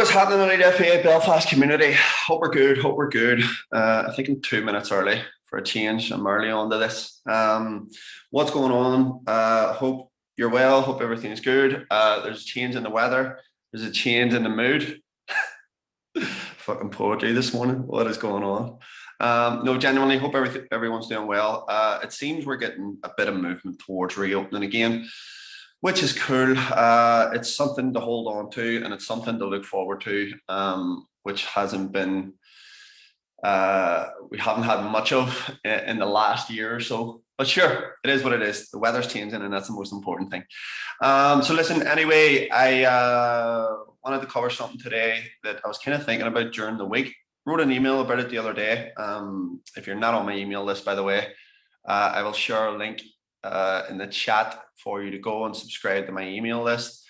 What is happening in the FA Belfast community? Hope we're good. Hope we're good. I think I'm 2 minutes early for a change. I'm early on to this. What's going on? Hope you're well. Hope everything's good. There's a change in the weather. There's a change in the mood. Fucking poetry this morning. What is going on? No, genuinely hope everyone's doing well. It seems we're getting a bit of movement towards reopening again, which is cool. It's something to hold on to, and it's something to look forward to, which hasn't been, we haven't had much of in the last year or so. But sure, it is what it is. The weather's changing, and that's the most important thing. So listen, anyway, I wanted to cover something today that I was kind of thinking about during the week. Wrote an email about it the other day. If you're not on my email list, by the way, I will share a link in the chat for you to go and subscribe to my email list,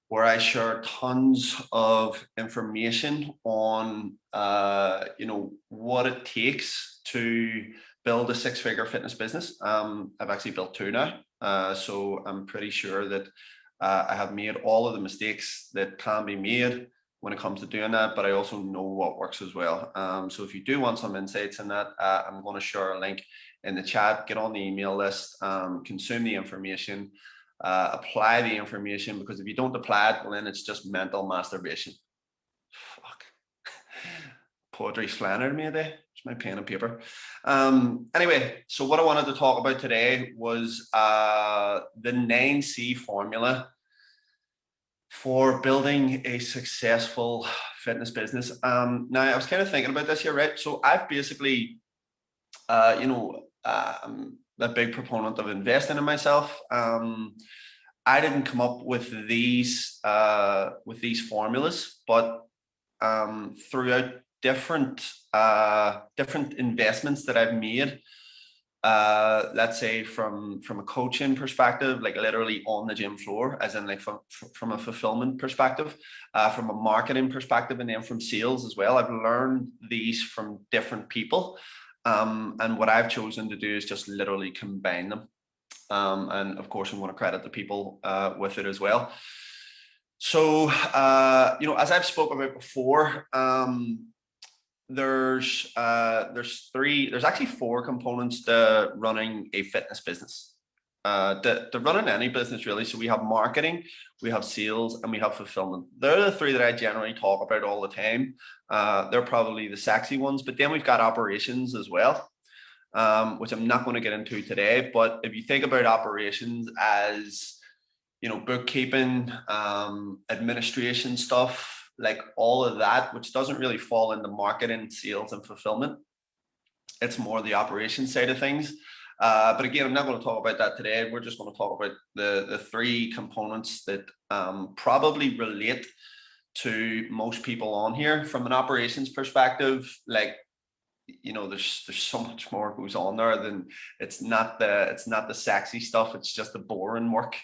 where I share tons of information on what it takes to build a six-figure fitness business. I've actually built two now, so I'm pretty sure that I have made all of the mistakes that can be made when it comes to doing that, but I also know what works as well. So if you do want some insights in that, I'm going to share a link in the chat. Get on the email list, consume the information, apply the information, because if you don't apply it, well, then it's just mental masturbation. Fuck. Poetry's flying out of me today. It's my pen and paper. Anyway, so what I wanted to talk about today was the 9C formula for building a successful fitness business. Now, I was kind of thinking about this here, right? So I've basically, I'm a big proponent of investing in myself. I didn't come up with these formulas, but throughout different investments that I've made, let's say from a coaching perspective, like literally on the gym floor, as in like from a fulfillment perspective, from a marketing perspective, and then from sales as well. I've learned these from different people. And what I've chosen to do is just literally combine them. And of course, I'm going to credit the people with it as well. So, as I've spoken about before, there's actually four components to running a fitness business, to running any business really. So we have marketing, we have sales, and we have fulfillment. They're the three that I generally talk about all the time. They're probably the sexy ones, but then we've got operations as well, which I'm not going to get into today. But if you think about operations as, bookkeeping, administration stuff, like all of that, which doesn't really fall into marketing, sales, and fulfillment. It's more the operation side of things. But again, I'm not going to talk about that today. We're just going to talk about the three components that probably relate to most people on here. From an operations perspective, like, there's so much more goes on there than it's not the sexy stuff. It's just the boring work,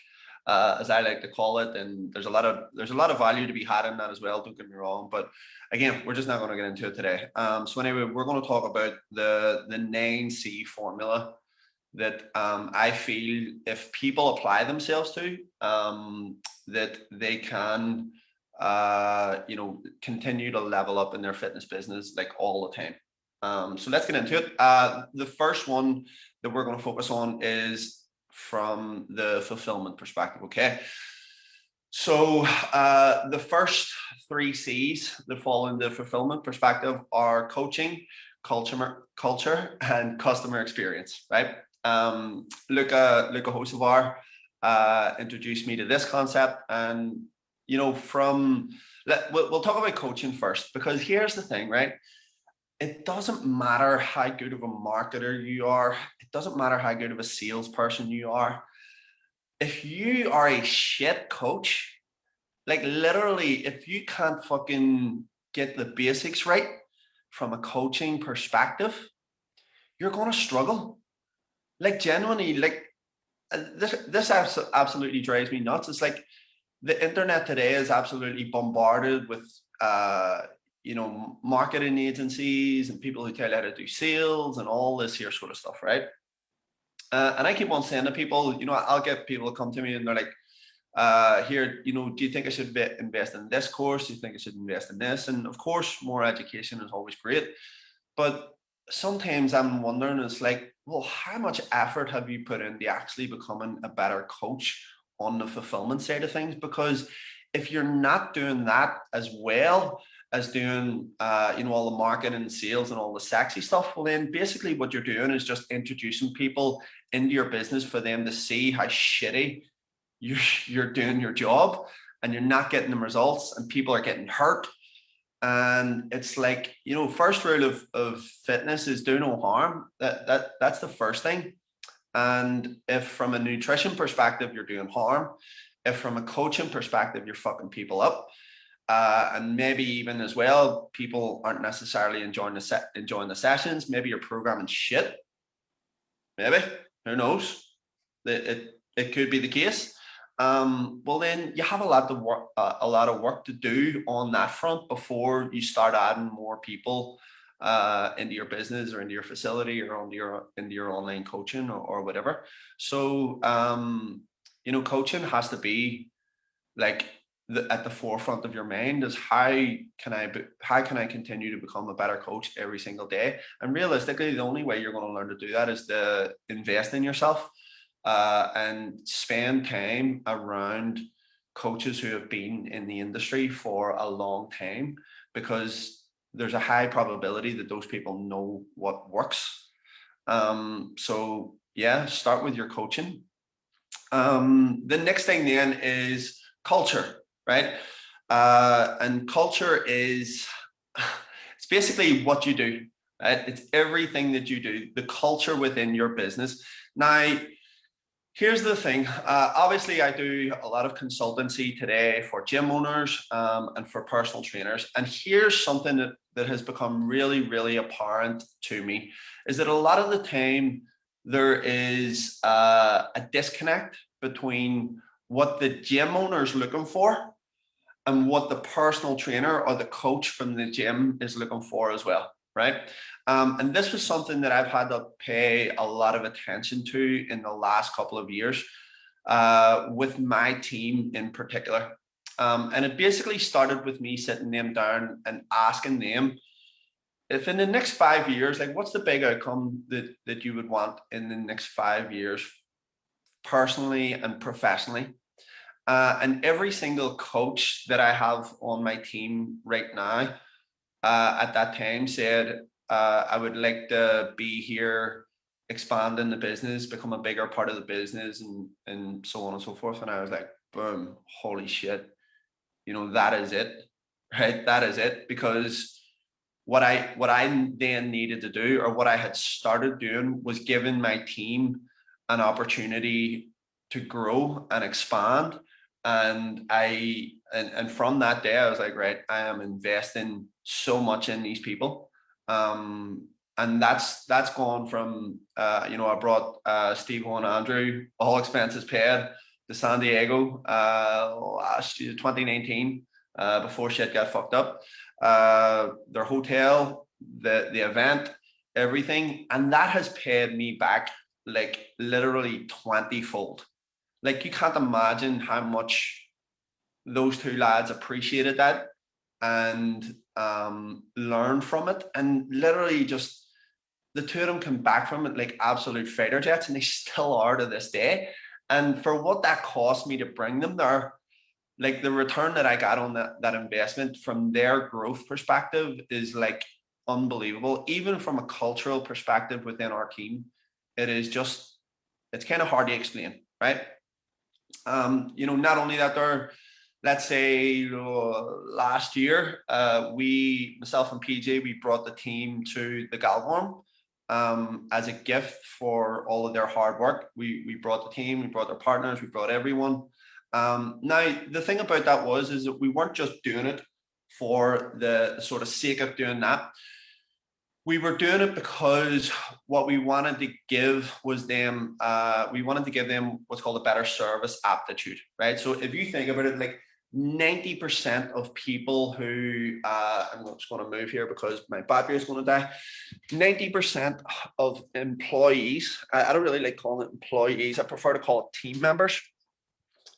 as I like to call it. And there's a lot of value to be had in that as well. Don't get me wrong, but again, we're just not going to get into it today. So anyway, we're going to talk about the 9C formula that I feel if people apply themselves to, that they can, continue to level up in their fitness business like all the time. So let's get into it. The first one that we're going to focus on is from the fulfillment perspective. Okay. So the first three C's that fall into fulfillment perspective are coaching, culture, and customer experience, right? Luca Hocevar introduced me to this concept, and we'll talk about coaching first, because here's the thing, right? It doesn't matter how good of a marketer you are. It doesn't matter how good of a salesperson you are. If you are a shit coach, like literally, if you can't fucking get the basics right from a coaching perspective, you're going to struggle. Like genuinely, like this absolutely drives me nuts. It's like the internet today is absolutely bombarded with, marketing agencies and people who tell you how to do sales and all this here sort of stuff, right? And I keep on saying to people, I'll get people to come to me and they're like, Here, you know, do you think I should invest in this course? Do you think I should invest in this? And of course, more education is always great. But sometimes I'm wondering, it's like, well, how much effort have you put into actually becoming a better coach on the fulfillment side of things? Because if you're not doing that as well as doing, you know, all the marketing and sales and all the sexy stuff, well, then basically what you're doing is just introducing people into your business for them to see how shitty you're doing your job, and you're not getting the results, and people are getting hurt. And it's like, you know, first rule of fitness is do no harm. That's the first thing. And if from a nutrition perspective you're doing harm, if from a coaching perspective you're fucking people up, and maybe even as well, people aren't necessarily enjoying the sessions. Maybe you're programming shit. Maybe, who knows? It could be the case. Well, then you have a lot of work to do on that front before you start adding more people into your business or into your facility or into your online coaching or whatever. So you know, coaching has to be like at the forefront of your mind. Is how can I continue to become a better coach every single day? And realistically, the only way you're going to learn to do that is to invest in yourself, and spend time around coaches who have been in the industry for a long time, because there's a high probability that those people know what works. So yeah, start with your coaching. The next thing then is culture, right? And culture is it's basically what you do, right? It's everything that you do, the culture within your business. Now, here's the thing. Obviously, I do a lot of consultancy today for gym owners, and for personal trainers. And here's something that has become really, really apparent to me, is that a lot of the time there is a disconnect between what the gym owner is looking for and what the personal trainer or the coach from the gym is looking for as well, right? And this was something that I've had to pay a lot of attention to in the last couple of years, with my team in particular. And it basically started with me sitting them down and asking them, if in the next 5 years, like, what's the big outcome that you would want in the next 5 years, personally and professionally? And every single coach that I have on my team right now, at that time said, I would like to be here, expanding the business, become a bigger part of the business, and so on and so forth. And I was like, boom, holy shit, you know, that is it, right? That is it. Because what I then needed to do, or what I had started doing, was giving my team an opportunity to grow and expand. And from that day I was like, right, I am investing so much in these people. And that's gone from you know, I brought Steve and Andrew, all expenses paid, to San Diego last year, 2019, before shit got fucked up. Their hotel, the event, everything, and that has paid me back like literally 20-fold. Like, you can't imagine how much those two lads appreciated that, and learned from it, and literally just the two of them come back from it like absolute fighter jets, and they still are to this day. And for what that cost me to bring them there, like, the return that I got on that investment from their growth perspective is like unbelievable. Even from a cultural perspective within our team, it is just, it's kind of hard to explain, right? You know, not only that, there, let's say last year, myself and PJ, we brought the team to the Galvorm, as a gift for all of their hard work. We brought the team, we brought their partners, we brought everyone. Now, the thing about that is that we weren't just doing it for the sort of sake of doing that. We were doing it because what we wanted to give was them, we wanted to give them what's called a better service aptitude, right? So if you think about it, like 90% of people who, I'm just going to move here because my battery is going to die. 90% of employees, I don't really like calling it employees, I prefer to call it team members.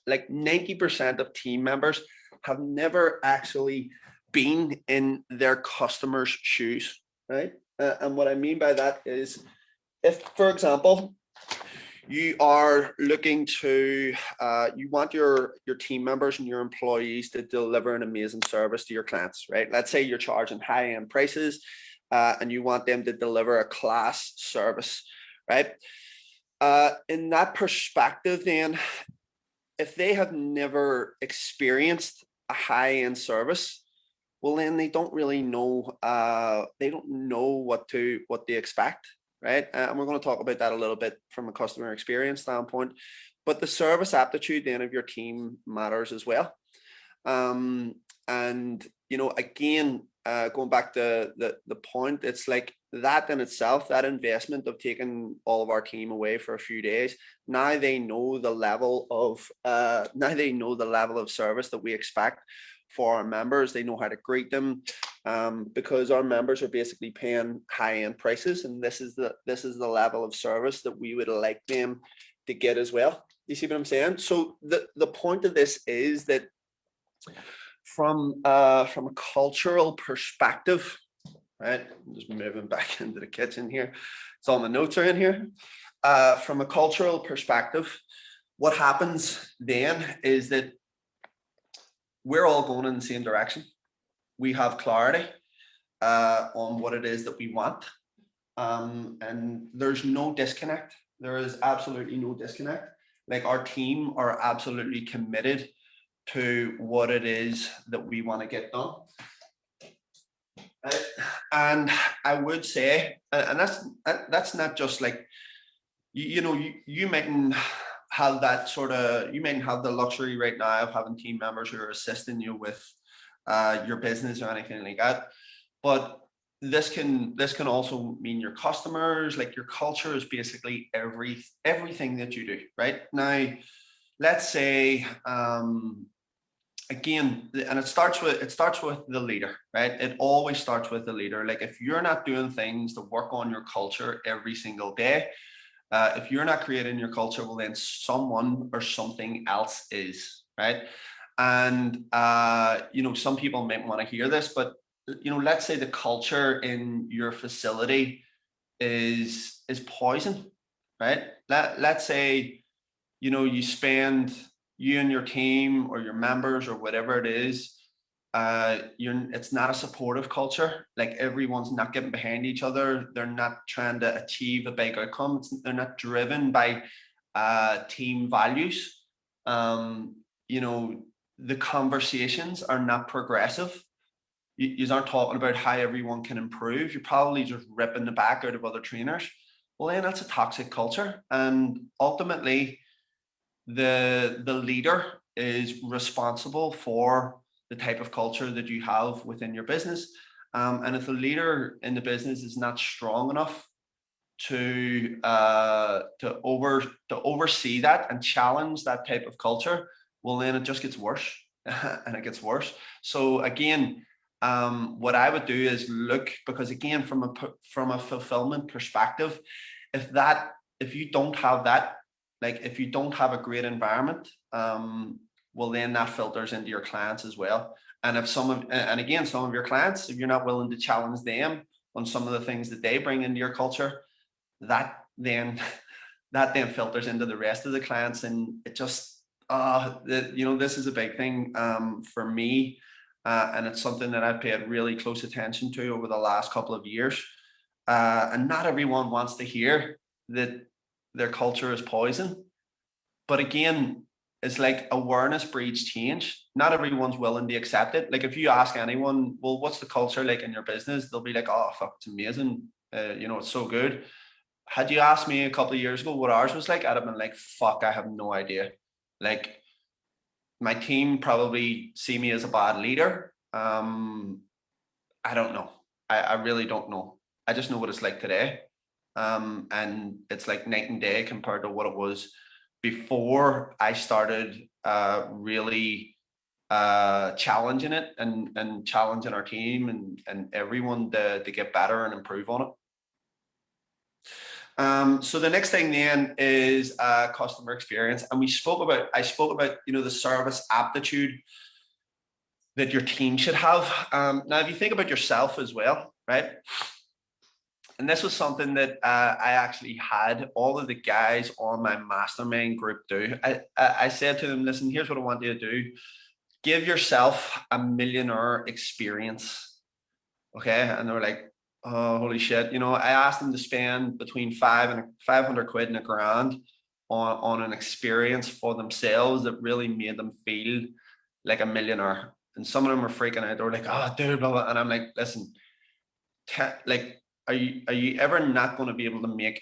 like 90% of team members have never actually been in their customers' shoes, right? And what I mean by that is, if, for example, you are looking to, you want your team members and your employees to deliver an amazing service to your clients, right? Let's say you're charging high-end prices, and you want them to deliver a class service, right? In that perspective, then, if they have never experienced a high-end service, well, then they don't really know. They don't know what they expect, right? And we're going to talk about that a little bit from a customer experience standpoint. But the service aptitude then of your team matters as well. And again, going back to the point, it's like that in itself, that investment of taking all of our team away for a few days. Now they know the level of service that we expect for our members. They know how to greet them, because our members are basically paying high-end prices, and this is the level of service that we would like them to get as well. You see what I'm saying? So the point of this is that from a cultural perspective, right? I'm just moving back into the kitchen here. It's all my notes are in here. From a cultural perspective, what happens then is that we're all going in the same direction. We have clarity on what it is that we want. And there's no disconnect. There is absolutely no disconnect. Like, our team are absolutely committed to what it is that we want to get done. And I would say, and that's not just like, you mightn't have that sort of, you mightn't have the luxury right now of having team members who are assisting you with your business or anything like that. But this can also mean your customers. Like, your culture is basically everything that you do right now. Let's say, again, and it starts with the leader, right? It always starts with the leader. Like, if you're not doing things to work on your culture every single day, if you're not creating your culture, well, then someone or something else is, right? And some people might want to hear this, but let's say the culture in your facility is poison, right? Let's say, you and your team or your members or whatever it is, it's not a supportive culture. Like, everyone's not getting behind each other. They're not trying to achieve a big outcome. They're not driven by team values. The conversations are not progressive. You aren't talking about how everyone can improve. You're probably just ripping the back out of other trainers. Well, then that's a toxic culture. And ultimately, the leader is responsible for the type of culture that you have within your business. And if the leader in the business is not strong enough to oversee that and challenge that type of culture, well, then it just gets worse. And it gets worse. So again, what I would do is look, because again, from a fulfillment perspective, if you don't have that, like, if you don't have a great environment, well, then that filters into your clients as well. And if some of your clients, if you're not willing to challenge them on some of the things that they bring into your culture, that then filters into the rest of the clients. And it just, this is a big thing for me. And it's something that I've paid really close attention to over the last couple of years. And not everyone wants to hear that their culture is poison. But again, it's like awareness breeds change. Not everyone's willing to accept it. Like, if you ask anyone, well, what's the culture like in your business? They'll be like, oh, fuck, it's amazing. It's so good. Had you asked me a couple of years ago what ours was like, I'd have been like, fuck, I have no idea. Like, my team probably see me as a bad leader. I don't know. I really don't know. I just know what it's like today. And it's like night and day compared to what it was before I started really challenging it and challenging our team and everyone to get better and improve on it. So the next thing then is customer experience, and I spoke about the service aptitude that your team should have. Now, if you think about yourself as well, right? And this was something that I actually had all of the guys on my mastermind group do. I said to them, listen, here's what I want you to do. Give yourself a millionaire experience. Okay. And they were like, oh, holy shit. I asked them to spend between 500 quid and a grand on an experience for themselves that really made them feel like a millionaire. And some of them were freaking out. They were like, oh, dude, blah, blah. And I'm like, listen, like, are you ever not going to be able to make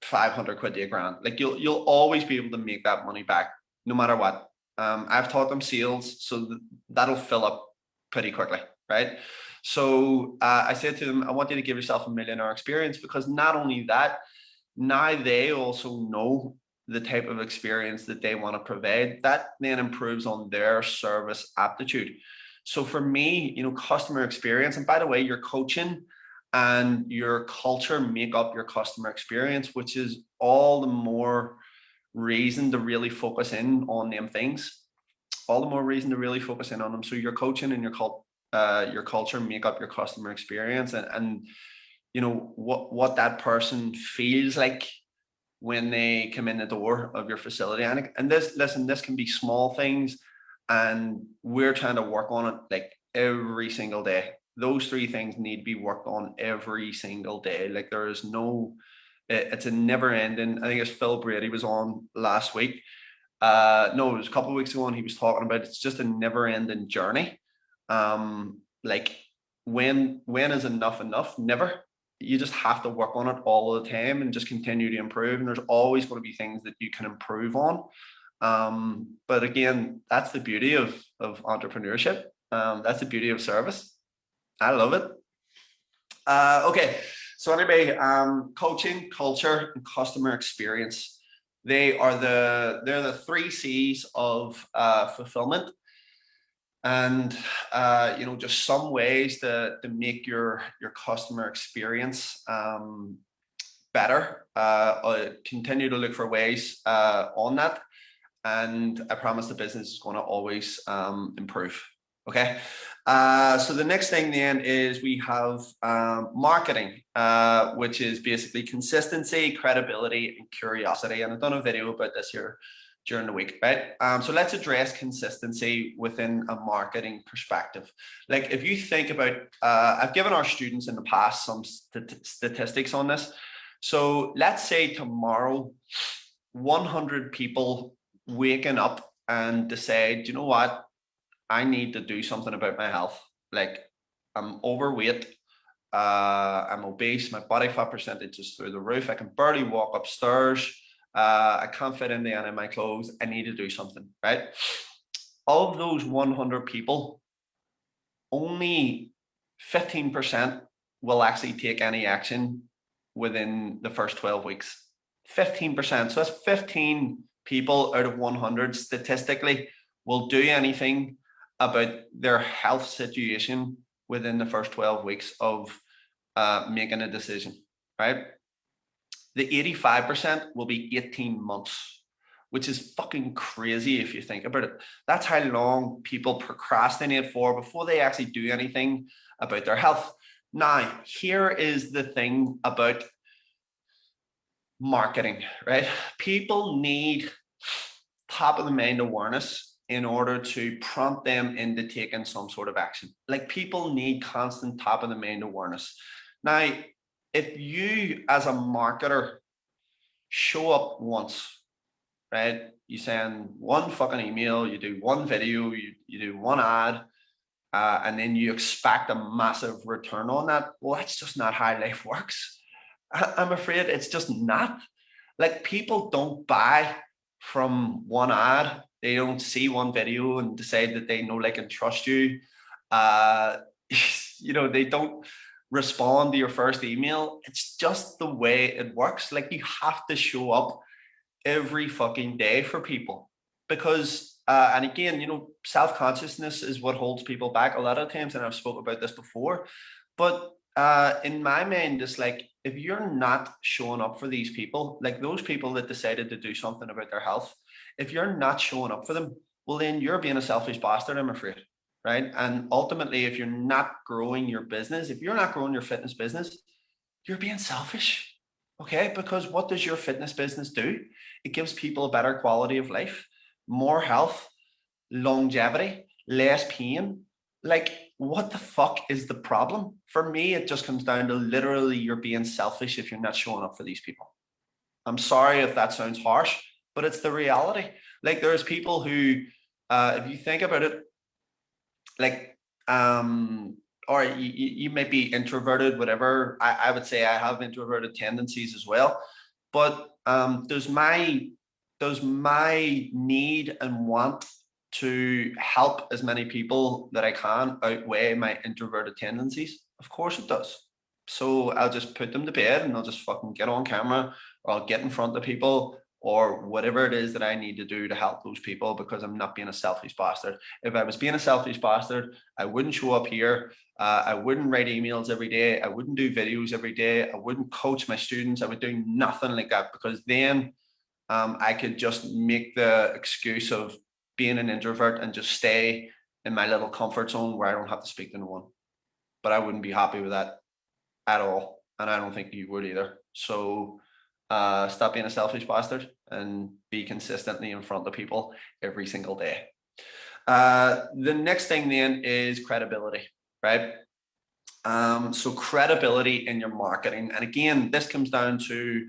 500 quid to a grand? Like you'll always be able to make that money back no matter what. I've taught them sales, so that'll fill up pretty quickly, right? So I said to them, I want you to give yourself a millionaire experience, because not only that, now they also know the type of experience that they want to provide. That then improves on their service aptitude. So for me, customer experience, and by the way, your coaching and your culture make up your customer experience, which is all the more reason to really focus in on them things. All the more reason to really focus in on them. So your coaching and your culture make up your customer experience, and what that person feels like when they come in the door of your facility. And this can be small things, and we're trying to work on it like every single day. Those three things need to be worked on every single day. Like there is no, it's a never ending. I think it's Phil Brady was on last week. No, it was a couple of weeks ago, and he was talking about it's just a never ending journey. Like when is enough? Never. You just have to work on it all the time and just continue to improve. And there's always going to be things that you can improve on. But again, that's the beauty of entrepreneurship. That's the beauty of service. I love it. Okay, so anyway, coaching, culture, and customer experience. They're the three C's of fulfillment. And just some ways to make your customer experience better. Continue to look for ways on that, and I promise the business is going to always improve. Okay. So the next thing then is we have marketing, which is basically consistency, credibility, and curiosity. And I've done a video about this here during the week, right? So let's address consistency within a marketing perspective. Like if you think about, I've given our students in the past some statistics on this. So let's say tomorrow, 100 people waking up and decide, you know what, I need to do something about my health. Like I'm overweight, I'm obese, my body fat percentage is through the roof, I can barely walk upstairs, I can't fit into any of my clothes, I need to do something, right? Of those 100 people, only 15% will actually take any action within the first 12 weeks. 15%. So that's 15 people out of 100 statistically will do anything about their health situation within the first 12 weeks of making a decision, right? The 85% will be 18 months, which is fucking crazy if you think about it. That's how long people procrastinate for before they actually do anything about their health. Now, here is the thing about marketing, right? People need top of the mind awareness in order to prompt them into taking some sort of action. Like people need constant top of the mind awareness. Now, if you as a marketer show up once, right? You send one fucking email, you do one video, you do one ad, and then you expect a massive return on that. Well, that's just not how life works. I'm afraid it's just not. Like people don't buy from one ad. They don't see one video and decide that they know, like, and trust you. They don't respond to your first email. It's just the way it works. Like you have to show up every fucking day for people because, and again, self-consciousness is what holds people back a lot of times. And I've spoken about this before, but in my mind, it's like, if you're not showing up for these people, like those people that decided to do something about their health, if you're not showing up for them, well, then you're being a selfish bastard, I'm afraid. Right. And ultimately, if you're not growing your business, if you're not growing your fitness business, you're being selfish. Okay. Because what does your fitness business do? It gives people a better quality of life, more health, longevity, less pain. Like, what the fuck is the problem? For me, it just comes down to literally you're being selfish if you're not showing up for these people. I'm sorry if that sounds harsh, but it's the reality. Like, there's people who, if you think about it, like, or you might be introverted, whatever. I would say I have introverted tendencies as well, but does my need and want to help as many people that I can outweigh my introverted tendencies? Of course it does. So I'll just put them to bed and I'll just fucking get on camera, or I'll get in front of people, or whatever it is that I need to do to help those people, because I'm not being a selfish bastard. If I was being a selfish bastard, I wouldn't show up here. I wouldn't write emails every day. I wouldn't do videos every day. I wouldn't coach my students. I would do nothing like that, because then I could just make the excuse of being an introvert and just stay in my little comfort zone where I don't have to speak to no one. But I wouldn't be happy with that at all. And I don't think you would either. So stop being a selfish bastard and be consistently in front of people every single day. The next thing then is credibility, right? So credibility in your marketing. And again, this comes down to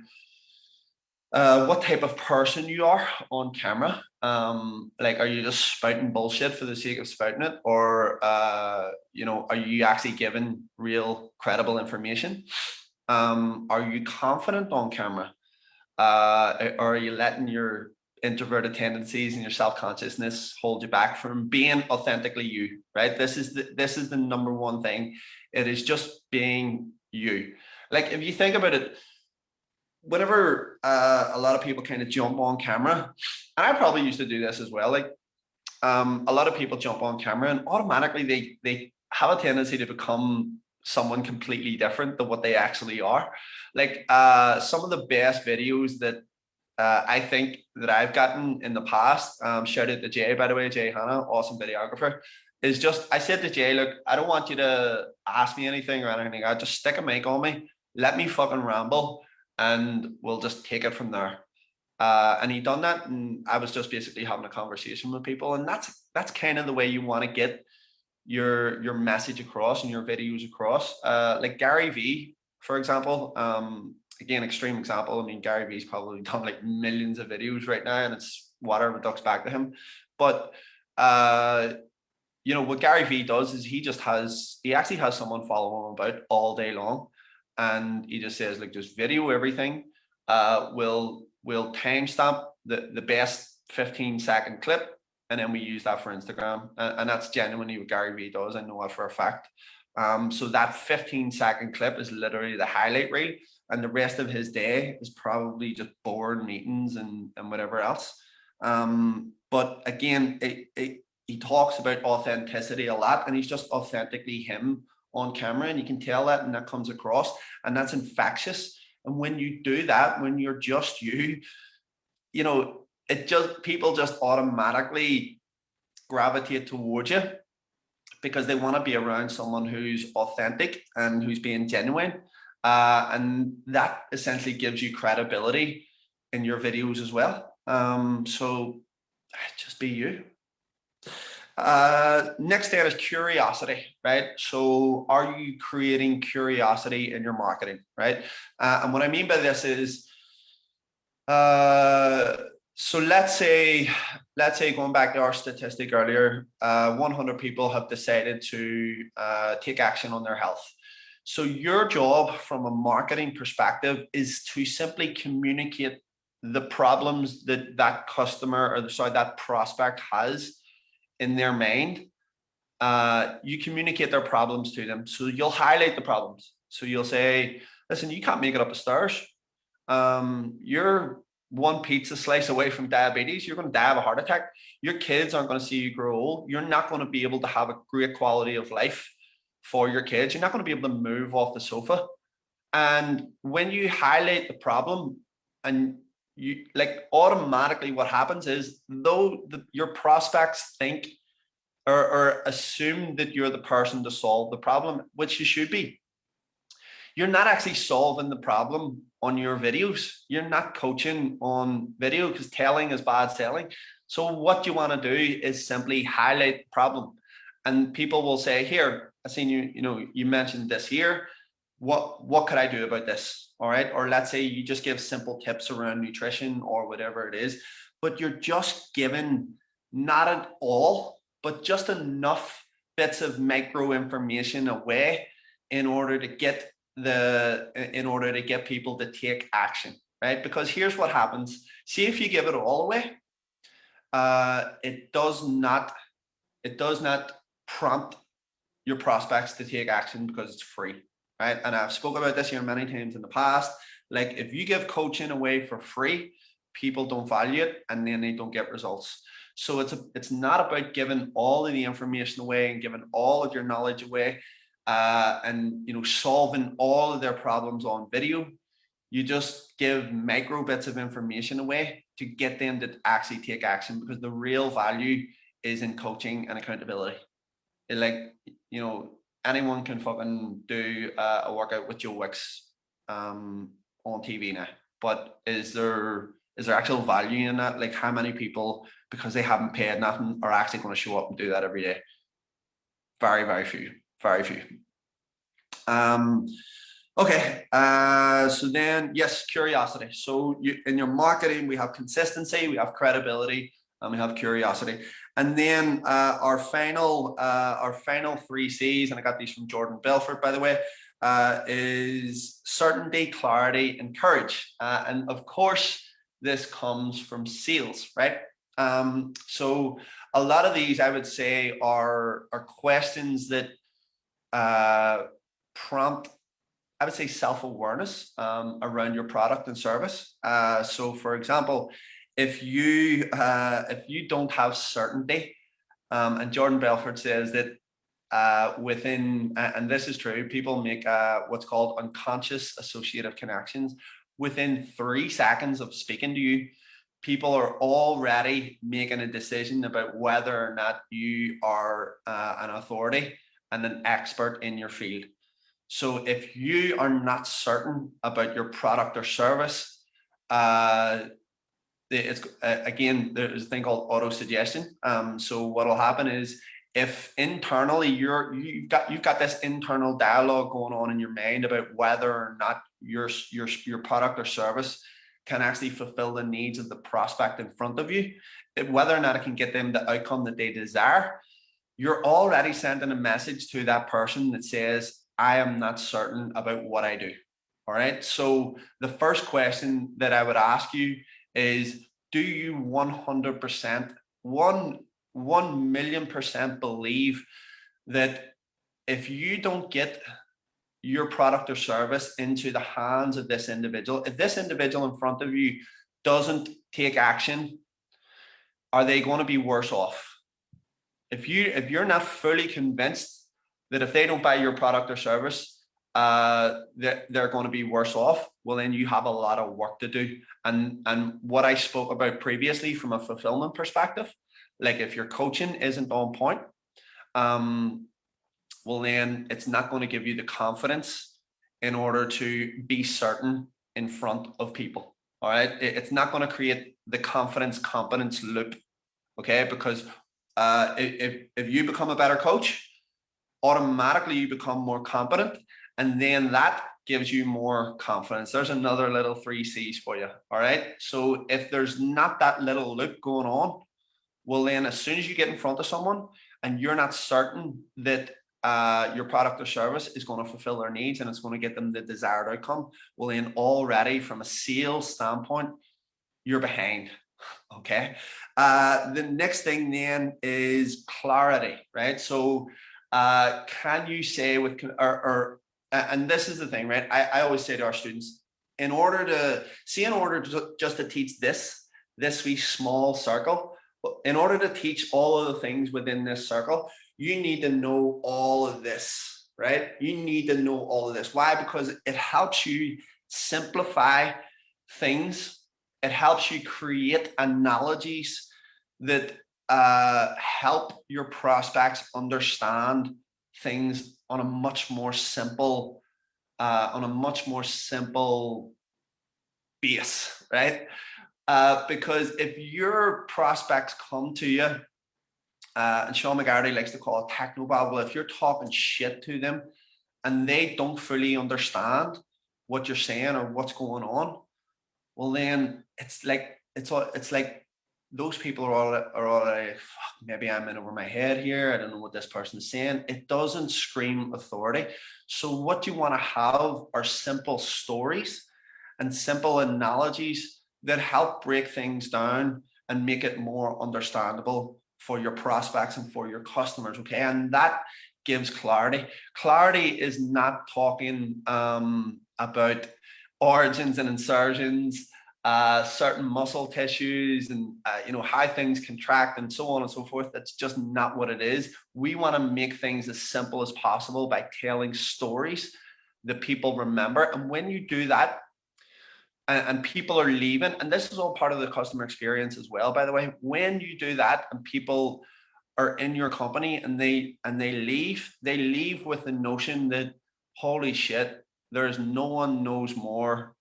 what type of person you are on camera. Like, are you just spouting bullshit for the sake of spouting it, or are you actually giving real credible information? Are you confident on camera? Or are you letting your introverted tendencies and your self-consciousness hold you back from being authentically you? Right. This is the number one thing. It is just being you. Like, if you think about it, whenever a lot of people kind of jump on camera, and I probably used to do this as well, like a lot of people jump on camera and automatically they have a tendency to become someone completely different than what they actually are. Like some of the best videos that I think that I've gotten in the past, shout out to Jay, by the way, Jay Hanna, awesome videographer, is just, I said to Jay, look, I don't want you to ask me anything or anything. I just stick a mic on me, let me fucking ramble, and we'll just take it from there. And he done that, and I was just basically having a conversation with people, and that's kind of the way you want to get your message across and your videos across. Like Gary V, for example, again, extreme example. I mean, Gary V's probably done like millions of videos right now, and it's whatever ducks back to him. But what Gary V does is he actually has someone follow him about all day long, and he just says, like, just video everything. We'll timestamp the best 15-second clip, and then we use that for Instagram. And that's genuinely what Gary Vee does. I know that for a fact. So that 15-second clip is literally the highlight reel, and the rest of his day is probably just board meetings and whatever else. But again, he talks about authenticity a lot, and he's just authentically him on camera, and you can tell that, and that comes across, and that's infectious. And when you do that, when you're just you, people just automatically gravitate towards you, because they want to be around someone who's authentic and who's being genuine. And that essentially gives you credibility in your videos as well. So just be you. Next thing is curiosity, right? So are you creating curiosity in your marketing, right? And what I mean by this is, so let's say going back to our statistic earlier, 100 people have decided to take action on their health. So your job from a marketing perspective is to simply communicate the problems that customer, or sorry, that prospect has in their mind. You communicate their problems to them. So you'll highlight the problems. So you'll say, listen, you can't make it up the stairs. You're one pizza slice away from diabetes. You're going to die of a heart attack. Your kids aren't going to see you grow old. You're not going to be able to have a great quality of life for your kids, you're not going to be able to move off the sofa. And when you highlight the problem, and you like, automatically what happens is, though your prospects think or assume that you're the person to solve the problem, which you should be, you're not actually solving the problem on your videos. You're not coaching on video, because telling is bad selling. So what you want to do is simply highlight the problem, and people will say, here, I seen you mentioned this here. What could I do about this? All right. Or let's say you just give simple tips around nutrition or whatever it is, but you're just giving not at all, but just enough bits of micro information away in order to get people to take action, right? Because here's what happens. See, if you give it all away, it does not prompt your prospects to take action, because it's free, right? And I've spoken about this here many times in the past. Like, if you give coaching away for free, people don't value it, and then they don't get results. So it's not about giving all of the information away and giving all of your knowledge away, and solving all of their problems on video. You just give micro bits of information away to get them to actually take action, because the real value is in coaching and accountability. Anyone can fucking do a workout with Joe Wicks on TV now, but is there actual value in that? Like, how many people, because they haven't paid nothing, are actually going to show up and do that every day? Very, very few. Very few. Okay. So then, yes, curiosity. So in your marketing, we have consistency, we have credibility, and we have curiosity. And then our final 3 C's, and I got these from Jordan Belfort, by the way, is certainty, clarity, and courage. And of course, this comes from sales, right? So a lot of these, I would say, are questions that prompt, I would say, self-awareness around your product and service. So for example, if you don't have certainty, and Jordan Belfort says that within, and this is true, people make what's called unconscious associative connections. Within 3 seconds of speaking to you, people are already making a decision about whether or not you are an authority and an expert in your field. So if you are not certain about your product or service, again, there's a thing called auto suggestion. So what will happen is, if internally you've got this internal dialogue going on in your mind about whether or not your product or service can actually fulfill the needs of the prospect in front of you, whether or not it can get them the outcome that they desire, you're already sending a message to that person that says, I am not certain about what I do. All right. So the first question that I would ask you is, do you 100%, 1,000,000% believe that if you don't get your product or service into the hands of this individual, if this individual in front of you doesn't take action, are they going to be worse off? If you're not fully convinced that if they don't buy your product or service, they're going to be worse off, well, then you have a lot of work to do. And what I spoke about previously from a fulfillment perspective, like, if your coaching isn't on point, well, then it's not going to give you the confidence in order to be certain in front of people. All right. It's not going to create the confidence competence loop. Okay. Because if you become a better coach, automatically you become more competent, and then that gives you more confidence. There's another little 3 C's for you. All right. So if there's not that little loop going on, well, then as soon as you get in front of someone and you're not certain that your product or service is going to fulfill their needs and it's going to get them the desired outcome, well, then already from a sales standpoint, you're behind. Okay. The next thing then is clarity, right? So can you say with, and this is the thing, right? I always say to our students, in order to just to teach this wee small circle, in order to teach all of the things within this circle, you need to know all of this. right? You need to know all of this. Why? Because it helps you simplify things. It helps you create analogies that help your prospects understand things on a much more simple base, right? Because if your prospects come to you, and Sean McGarty likes to call it technobabble, if you're talking shit to them and they don't fully understand what you're saying or what's going on, well then it's like those people are already fuck, maybe I'm in over my head here. I don't know what this person is saying. It doesn't scream authority. So what you want to have are simple stories and simple analogies that help break things down and make it more understandable for your prospects and for your customers. Okay, and that gives clarity. Clarity is not talking about origins and insertions, certain muscle tissues, and how things contract and so on and so forth. That's just not what it is. We want to make things as simple as possible by telling stories that people remember. And when you do that, and people are leaving, and this is all part of the customer experience as well, by the way, when you do that and people are in your company and they leave with the notion that holy shit, there's no one knows more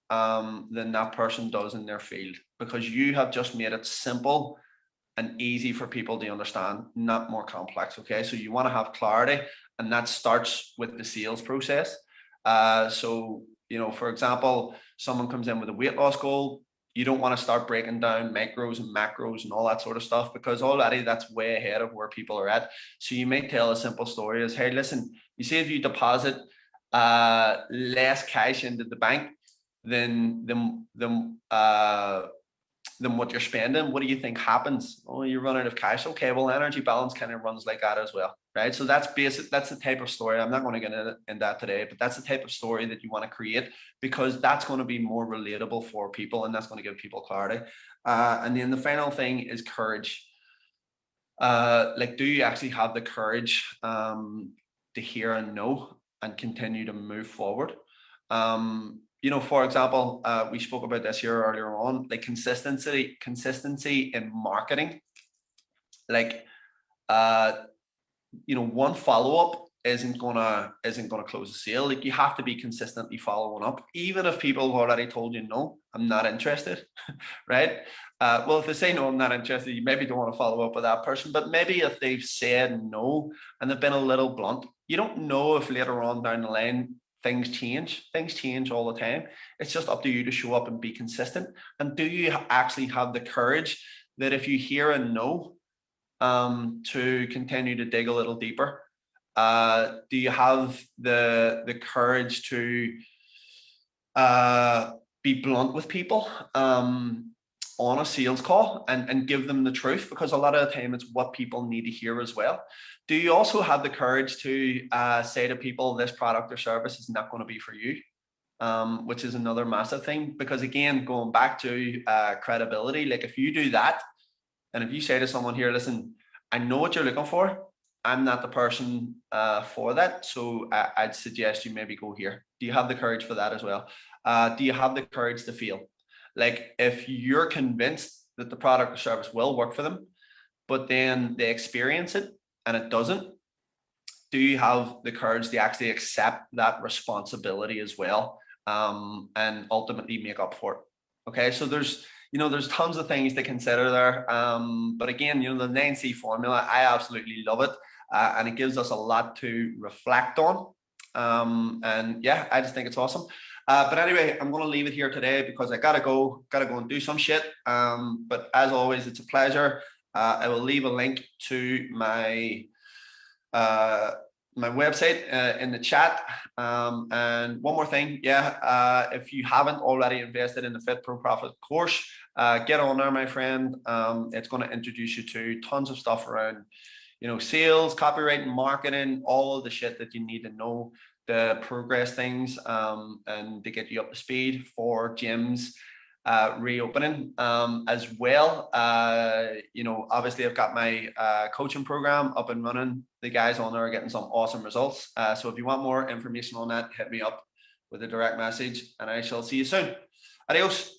than that person does in their field, because you have just made it simple and easy for people to understand, not more complex. Okay, so you want to have clarity, and that starts with the sales process. So for example, someone comes in with a weight loss goal. You don't want to start breaking down micros and macros and all that sort of stuff, because already that's way ahead of where people are at. So you may tell a simple story as, hey, listen, you see, if you deposit less cash into the bank than what you're spending, what do you think happens? Oh, you run out of cash. Okay, well, energy balance kind of runs like that as well, right? So that's basic. That's the type of story. I'm not going to get in that today, but that's the type of story that you want to create, because that's going to be more relatable for people, and that's going to give people clarity. And then the final thing is courage. Do you actually have the courage to hear and know and continue to move forward? For example, we spoke about this here earlier on, like consistency in marketing. One follow-up isn't gonna close a sale. Like, you have to be consistently following up, even if people have already told you, no, I'm not interested. Right? Well, if they say no, I'm not interested, you maybe don't want to follow up with that person. But maybe if they've said no and they've been a little blunt, you don't know if later on down the line things change all the time. It's just up to you to show up and be consistent. And do you actually have the courage that if you hear a no, to continue to dig a little deeper? Do you have the courage to be blunt with people on a sales call and give them the truth? Because a lot of the time it's what people need to hear as well. Do you also have the courage to say to people, this product or service is not going to be for you? Which is another massive thing, because again, going back to credibility, like if you do that, and if you say to someone here, listen, I know what you're looking for, I'm not the person for that, so I'd suggest you maybe go here. Do you have the courage for that as well? Do you have the courage to fail? Like, if you're convinced that the product or service will work for them, but then they experience it and it doesn't, do you have the courage to actually accept that responsibility as well, and ultimately make up for it? Okay, so there's tons of things to consider there, but again, the 9C formula, I absolutely love it, and it gives us a lot to reflect on, and yeah, I just think it's awesome. But anyway, I'm going to leave it here today because I gotta go and do some shit. But as always, it's a pleasure. I will leave a link to my website in the chat. And one more thing, if you haven't already invested in the Fit Pro Profit course, get on there, my friend. It's going to introduce you to tons of stuff around sales, copywriting, marketing, all of the shit that you need to know to progress things, and to get you up to speed for gyms, reopening as well. You know, obviously I've got my coaching program up and running. The guys on there are getting some awesome results. So if you want more information on that, hit me up with a direct message, and I shall see you soon. Adios.